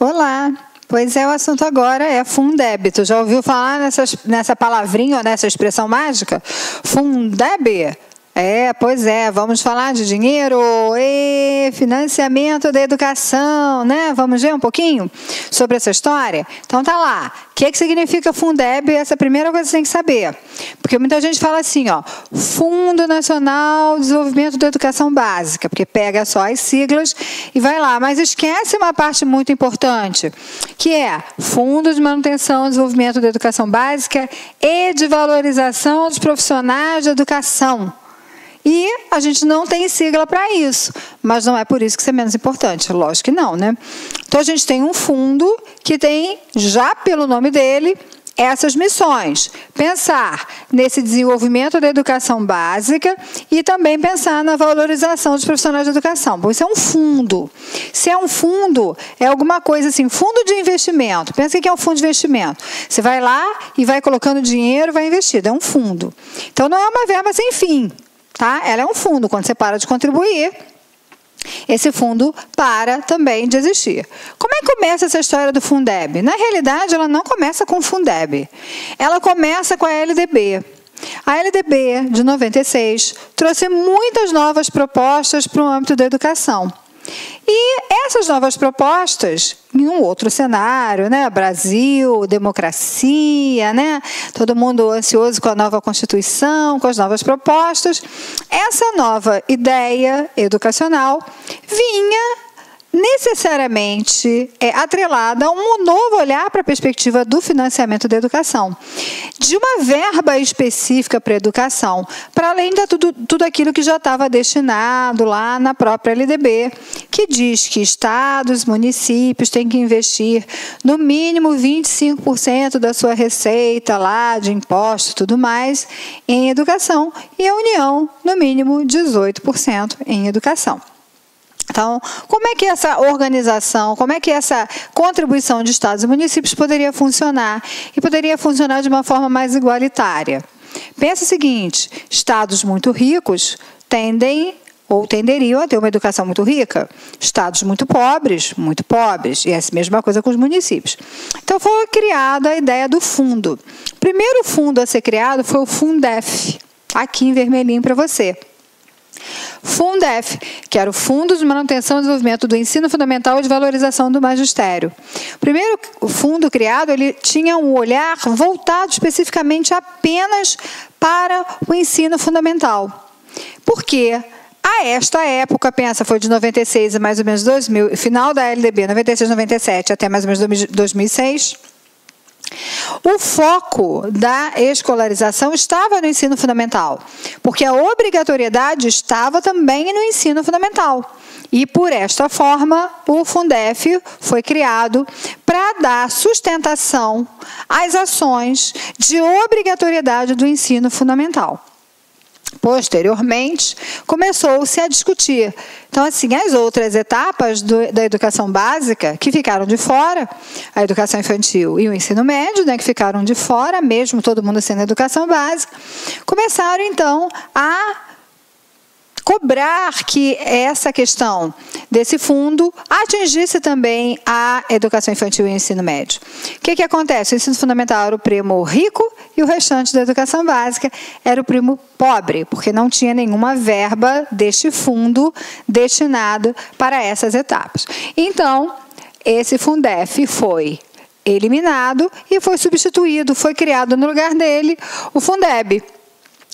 Olá! Pois é, o assunto agora é Fundeb. Tu já ouviu falar nessa palavrinha ou nessa expressão mágica? Fundeb. Pois é, vamos falar de dinheiro e financiamento da educação, né? Vamos ver um pouquinho sobre essa história? Então tá lá. O que significa Fundeb? Essa é a primeira coisa que você tem que saber. Porque muita gente fala assim, ó, Fundo Nacional de Desenvolvimento da Educação Básica, porque pega só as siglas e vai lá, mas esquece uma parte muito importante, que é Fundo de Manutenção e Desenvolvimento da Educação Básica e de Valorização dos Profissionais de Educação. E a gente não tem sigla para isso, mas não é por isso que isso é menos importante, lógico que não, né? Então a gente tem um fundo que tem, já pelo nome dele, essas missões. Pensar nesse desenvolvimento da educação básica e também pensar na valorização dos profissionais de educação. Bom, isso é um fundo. Se é um fundo, é alguma coisa assim, fundo de investimento. Pensa que é um fundo de investimento. Você vai lá e vai colocando dinheiro, vai investindo. É um fundo. Então não é uma verba sem fim. Tá? Ela é um fundo. Quando você para de contribuir, esse fundo para também de existir. Como é que começa essa história do Fundeb? Na realidade, ela não começa com o Fundeb. Ela começa com a LDB. A LDB, de 96, trouxe muitas novas propostas para o âmbito da educação. E essas novas propostas, em um outro cenário, né? Brasil, democracia, né? Todo mundo ansioso com a nova Constituição, com as novas propostas. Essa nova ideia educacional vinha necessariamente atrelada a um novo olhar para a perspectiva do financiamento da educação, de uma verba específica para a educação, para além de tudo aquilo que já estava destinado lá na própria LDB, que diz que estados, municípios têm que investir no mínimo 25% da sua receita lá de impostos e tudo mais em educação, e a União no mínimo 18% em educação. Então, como é que essa organização, como é que essa contribuição de estados e municípios poderia funcionar? E poderia funcionar de uma forma mais igualitária. Pensa o seguinte, estados muito ricos tendem ou tenderiam a ter uma educação muito rica. Estados muito pobres, e é a mesma coisa com os municípios. Então, foi criada a ideia do fundo. O primeiro fundo a ser criado foi o Fundef, aqui em vermelhinho para você. Fundef, que era o Fundo de Manutenção e Desenvolvimento do Ensino Fundamental e de Valorização do Magistério. O primeiro fundo criado, ele tinha um olhar voltado especificamente apenas para o ensino fundamental. Por quê? A esta época, pensa, foi de 96 a mais ou menos 2000, final da LDB, 96, 97, até mais ou menos 2006, o foco da escolarização estava no ensino fundamental, porque a obrigatoriedade estava também no ensino fundamental. E, por esta forma, o Fundef foi criado para dar sustentação às ações de obrigatoriedade do ensino fundamental. Posteriormente, começou-se a discutir. Então, assim, as outras etapas da educação básica que ficaram de fora, a educação infantil e o ensino médio, né, que ficaram de fora, mesmo todo mundo sendo educação básica, começaram, então, a cobrar que essa questão desse fundo atingisse também a educação infantil e o ensino médio. O que acontece? O ensino fundamental era o primo rico e o restante da educação básica era o primo pobre, porque não tinha nenhuma verba deste fundo destinado para essas etapas. Então, esse Fundef foi eliminado e foi substituído, foi criado no lugar dele o Fundeb,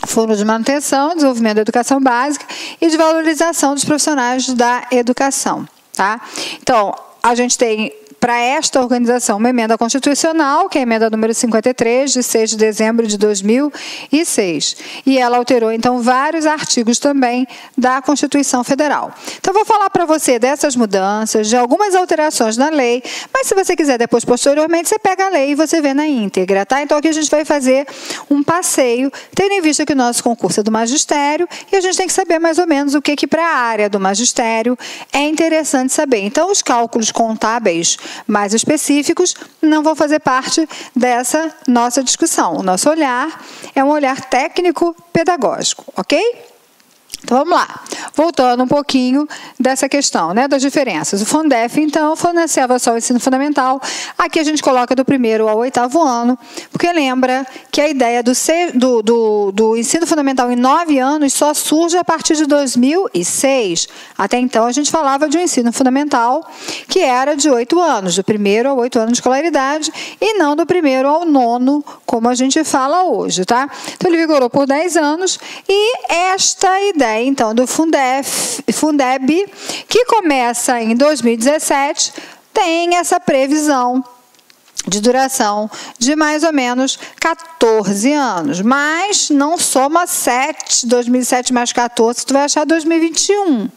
Fundo de Manutenção, Desenvolvimento da Educação Básica e de Valorização dos Profissionais da Educação. Tá? Então, a gente tem para esta organização uma emenda constitucional, que é a emenda número 53, de 6 de dezembro de 2006. E ela alterou, então, vários artigos também da Constituição Federal. Então, vou falar para você dessas mudanças, de algumas alterações na lei, mas se você quiser depois, posteriormente, você pega a lei e você vê na íntegra. Tá? Então, aqui a gente vai fazer um passeio, tendo em vista que o nosso concurso é do magistério, e a gente tem que saber mais ou menos o que para a área do magistério é interessante saber. Então, os cálculos contábeis mais específicos não vão fazer parte dessa nossa discussão. O nosso olhar é um olhar técnico-pedagógico, ok? Então, vamos lá. Voltando um pouquinho dessa questão, né, das diferenças. O Fundef, então, forneceva só o ensino fundamental. Aqui a gente coloca do 1º ao 8º ano, porque lembra que a ideia do ensino fundamental em 9 anos só surge a partir de 2006. Até então, a gente falava de um ensino fundamental que era de 8 anos, do 1º ao 8 anos de escolaridade, e não do 1º ao 9º, como a gente fala hoje, tá? Então, ele vigorou por 10 anos, e esta ideia, então, do Fundeb, que começa em 2017, tem essa previsão de duração de mais ou menos 14 anos. Mas não soma 2007 mais 14, tu vai achar 2021.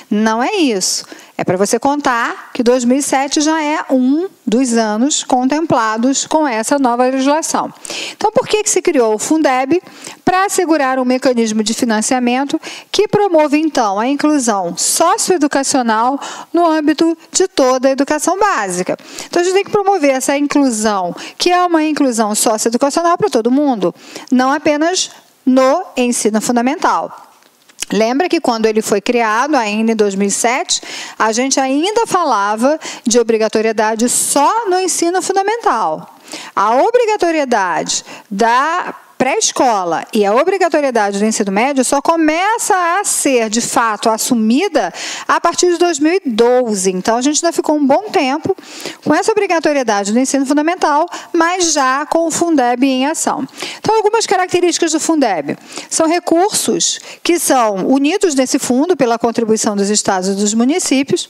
Não é isso. É para você contar que 2007 já é um dos anos contemplados com essa nova legislação. Então, por que se criou o Fundeb? Para assegurar um mecanismo de financiamento que promove, então, a inclusão socioeducacional no âmbito de toda a educação básica. Então, a gente tem que promover essa inclusão, que é uma inclusão socioeducacional para todo mundo, não apenas no ensino fundamental. Lembra que quando ele foi criado, ainda em 2007, a gente ainda falava de obrigatoriedade só no ensino fundamental. A obrigatoriedade da pré-escola e a obrigatoriedade do ensino médio só começa a ser, de fato, assumida a partir de 2012. Então, a gente ainda ficou um bom tempo com essa obrigatoriedade do ensino fundamental, mas já com o Fundeb em ação. Então, algumas características do Fundeb. São recursos que são unidos nesse fundo pela contribuição dos estados e dos municípios,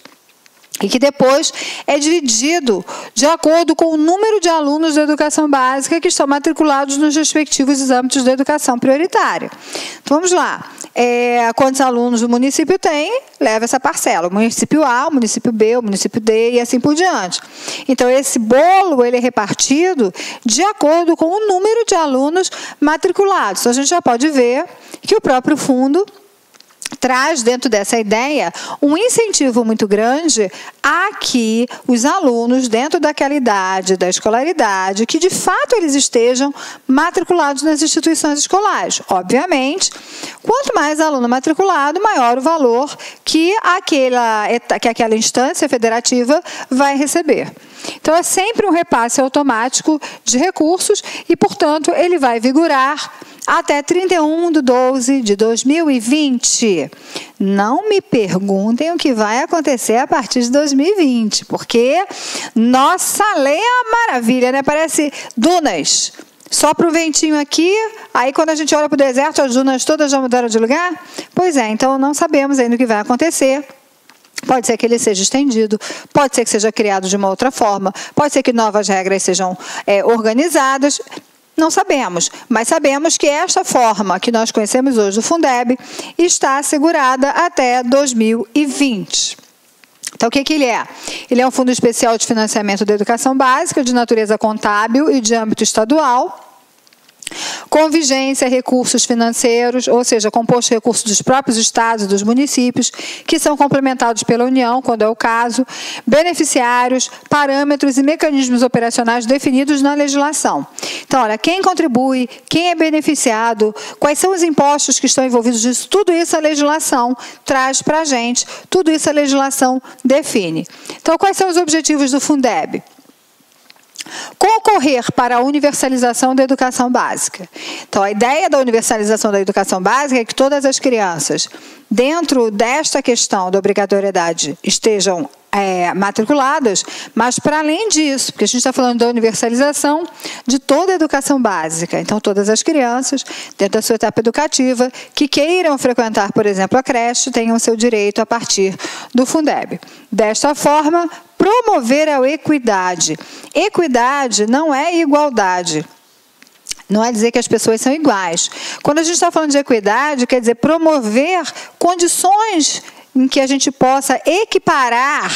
e que depois é dividido de acordo com o número de alunos da educação básica que estão matriculados nos respectivos âmbitos da educação prioritária. Então, vamos lá. Quantos alunos o município tem, leva essa parcela. O município A, o município B, o município D e assim por diante. Então, esse bolo ele é repartido de acordo com o número de alunos matriculados. Então, a gente já pode ver que o próprio fundo traz dentro dessa ideia um incentivo muito grande a que os alunos, dentro daquela idade da escolaridade, que de fato eles estejam matriculados nas instituições escolares. Obviamente, quanto mais aluno matriculado, maior o valor que aquela instância federativa vai receber. Então, é sempre um repasse automático de recursos e, portanto, ele vai vigorar até 31/12/2020. Não me perguntem o que vai acontecer a partir de 2020, porque, nossa, lei é uma maravilha, né? Parece dunas. Sopra o ventinho aqui, aí quando a gente olha para o deserto, as dunas todas já mudaram de lugar? Pois é, então não sabemos ainda o que vai acontecer. Pode ser que ele seja estendido, pode ser que seja criado de uma outra forma, pode ser que novas regras sejam organizadas. Não sabemos, mas sabemos que esta forma que nós conhecemos hoje do Fundeb está assegurada até 2020. Então, o que ele é? Ele é um fundo especial de financiamento da educação básica, de natureza contábil e de âmbito estadual, com vigência recursos financeiros, ou seja, composto de recursos dos próprios estados e dos municípios, que são complementados pela União, quando é o caso, beneficiários, parâmetros e mecanismos operacionais definidos na legislação. Então, olha, quem contribui, quem é beneficiado, quais são os impostos que estão envolvidos nisso, tudo isso a legislação traz para a gente, tudo isso a legislação define. Então, quais são os objetivos do Fundeb? Concorrer para a universalização da educação básica. Então, a ideia da universalização da educação básica é que todas as crianças, dentro desta questão da obrigatoriedade, estejam matriculadas, mas para além disso, porque a gente está falando da universalização de toda a educação básica. Então, todas as crianças, dentro da sua etapa educativa, que queiram frequentar, por exemplo, a creche, tenham seu direito a partir do Fundeb. Desta forma, promover a equidade. Equidade não é igualdade. Não é dizer que as pessoas são iguais. Quando a gente está falando de equidade, quer dizer promover condições em que a gente possa equiparar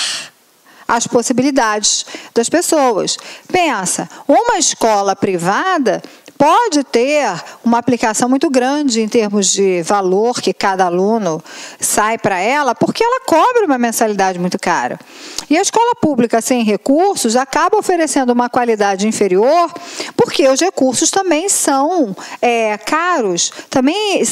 as possibilidades das pessoas. Pensa, uma escola privada pode ter uma aplicação muito grande em termos de valor que cada aluno sai para ela, porque ela cobra uma mensalidade muito cara. E a escola pública sem recursos acaba oferecendo uma qualidade inferior, porque os recursos também são caros, também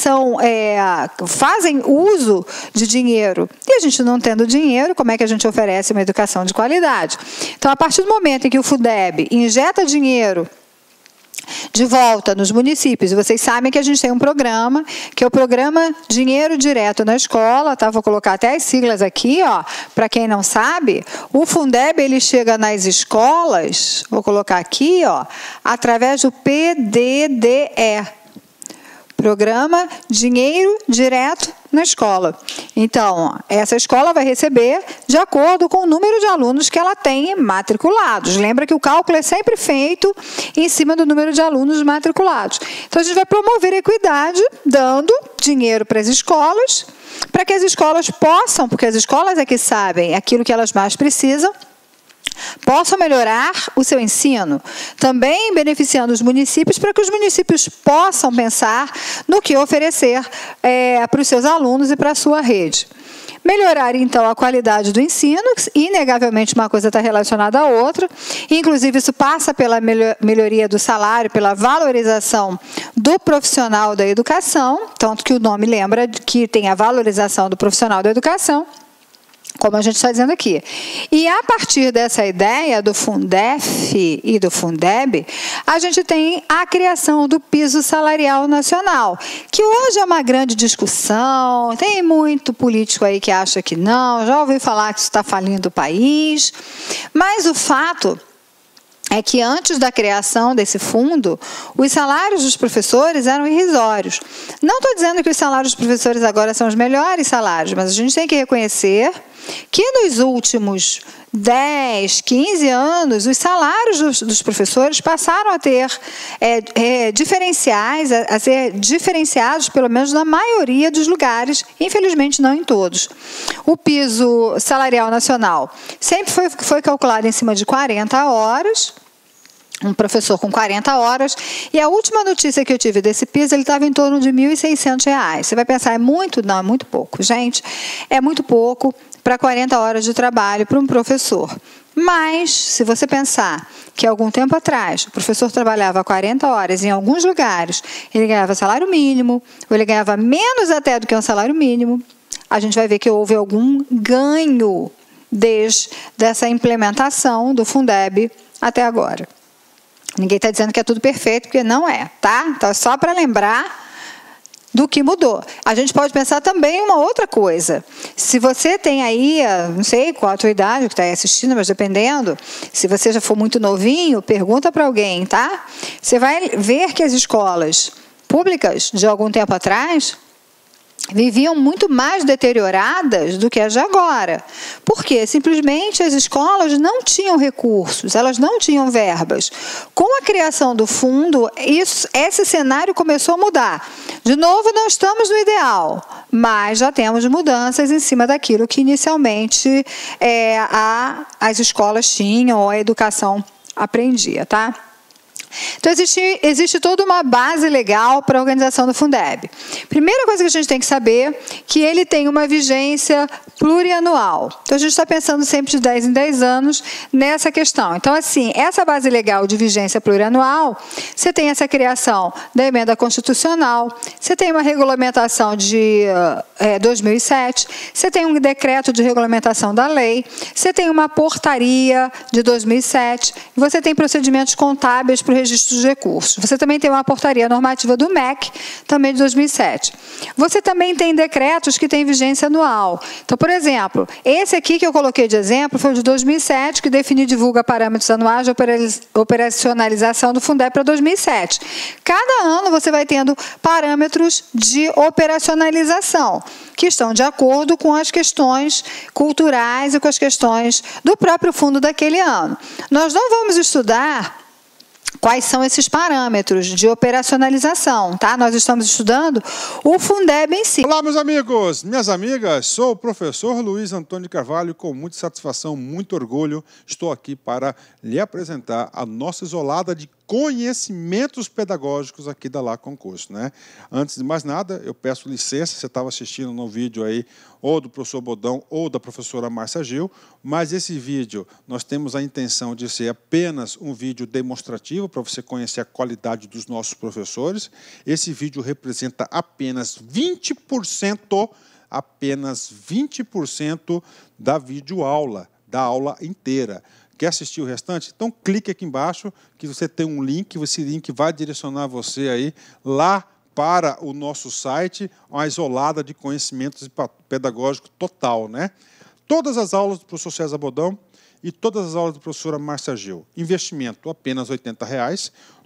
fazem uso de dinheiro. E a gente não tendo dinheiro, como é que a gente oferece uma educação de qualidade? Então, a partir do momento em que o Fundeb injeta dinheiro de volta nos municípios, e vocês sabem que a gente tem um programa, que é o Programa Dinheiro Direto na Escola, tá? Vou colocar até as siglas aqui, ó, para quem não sabe. O Fundeb, ele chega nas escolas, vou colocar aqui, ó, através do PDDE, Programa Dinheiro Direto na Escola. Então, essa escola vai receber de acordo com o número de alunos que ela tem matriculados. Lembra que o cálculo é sempre feito em cima do número de alunos matriculados. Então, a gente vai promover a equidade, dando dinheiro para as escolas, para que as escolas possam, porque as escolas é que sabem aquilo que elas mais precisam, possam melhorar o seu ensino, também beneficiando os municípios, para que os municípios possam pensar no que oferecer para os seus alunos e para a sua rede. Melhorar, então, a qualidade do ensino, inegavelmente uma coisa está relacionada à outra, inclusive isso passa pela melhoria do salário, pela valorização do profissional da educação, tanto que o nome lembra que tem a valorização do profissional da educação, como a gente está dizendo aqui. E a partir dessa ideia do Fundef e do Fundeb, a gente tem a criação do piso salarial nacional, que hoje é uma grande discussão, tem muito político aí que acha que não, já ouvi falar que isso está falindo o país, mas o fato é que antes da criação desse fundo, os salários dos professores eram irrisórios. Não estou dizendo que os salários dos professores agora são os melhores salários, mas a gente tem que reconhecer que nos últimos 10, 15 anos, os salários dos professores passaram a ter diferenciais, a ser diferenciados, pelo menos na maioria dos lugares, infelizmente não em todos. O piso salarial nacional sempre foi calculado em cima de 40 horas, um professor com 40 horas, e a última notícia que eu tive desse piso, ele estava em torno de R$ 1.600. Você vai pensar, é muito? Não, é muito pouco. Gente, é muito pouco para 40 horas de trabalho para um professor. Mas, se você pensar que algum tempo atrás o professor trabalhava 40 horas em alguns lugares, ele ganhava salário mínimo, ou ele ganhava menos até do que um salário mínimo, a gente vai ver que houve algum ganho desde essa implementação do Fundeb até agora. Ninguém está dizendo que é tudo perfeito, porque não é, tá? Então, é só para lembrar do que mudou. A gente pode pensar também uma outra coisa. Se você tem aí, não sei qual a tua idade que está aí assistindo, mas dependendo, se você já for muito novinho, pergunta para alguém, tá? Você vai ver que as escolas públicas de algum tempo atrás viviam muito mais deterioradas do que as de agora. Por quê? Simplesmente as escolas não tinham recursos, elas não tinham verbas. Com a criação do fundo, esse cenário começou a mudar. De novo, não estamos no ideal, mas já temos mudanças em cima daquilo que inicialmente as escolas tinham ou a educação aprendia, tá? Então, existe toda uma base legal para a organização do Fundeb. Primeira coisa que a gente tem que saber, que ele tem uma vigência plurianual. Então, a gente está pensando sempre de 10 em 10 anos nessa questão. Então, assim, essa base legal de vigência plurianual, você tem essa criação da emenda constitucional, você tem uma regulamentação de 2007, você tem um decreto de regulamentação da lei, você tem uma portaria de 2007, e você tem procedimentos contábeis para o registro de recursos. Você também tem uma portaria normativa do MEC, também de 2007. Você também tem decretos que têm vigência anual. Então, por exemplo, esse aqui que eu coloquei de exemplo foi o de 2007, que define e divulga parâmetros anuais de operacionalização do Fundeb para 2007. Cada ano você vai tendo parâmetros de operacionalização, que estão de acordo com as questões culturais e com as questões do próprio fundo daquele ano. Nós não vamos estudar quais são esses parâmetros de operacionalização, tá? Nós estamos estudando o Fundeb em si. Olá, meus amigos, minhas amigas, sou o professor Luiz Antônio Carvalho, com muita satisfação, muito orgulho, estou aqui para lhe apresentar a nossa isolada de conhecimentos pedagógicos aqui da Lá Concurso, né? Antes de mais nada, eu peço licença, você estava assistindo no vídeo aí, ou do professor Bodão, ou da professora Márcia Gil, mas esse vídeo, nós temos a intenção de ser apenas um vídeo demonstrativo, para você conhecer a qualidade dos nossos professores. Esse vídeo representa apenas 20% da videoaula, da aula inteira. Quer assistir o restante? Então clique aqui embaixo que você tem um link, esse link vai direcionar você aí lá para o nosso site, uma isolada de conhecimentos pedagógicos total, né? Todas as aulas do professor César Bodão e todas as aulas da professora Márcia Gil. Investimento apenas R$ 80,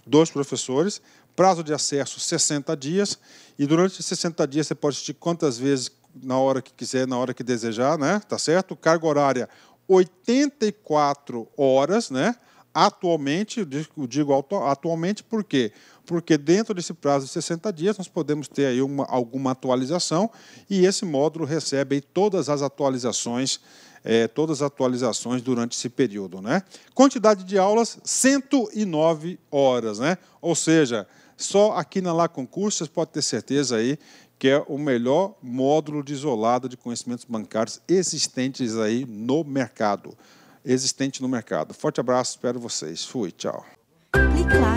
2 professores, prazo de acesso 60 dias, e durante esses 60 dias você pode assistir quantas vezes na hora que quiser, na hora que desejar, né? Tá certo? Carga horária 84 horas, né? Atualmente, eu digo atualmente por quê? Porque dentro desse prazo de 60 dias nós podemos ter aí alguma atualização, e esse módulo recebe aí todas as atualizações durante esse período, né? Quantidade de aulas, 109 horas, né? Ou seja, só aqui na Lá Concurso você pode ter certeza aí que é o melhor módulo de isolado de conhecimentos bancários existentes aí no mercado. Forte abraço, espero vocês. Fui, tchau. Clique lá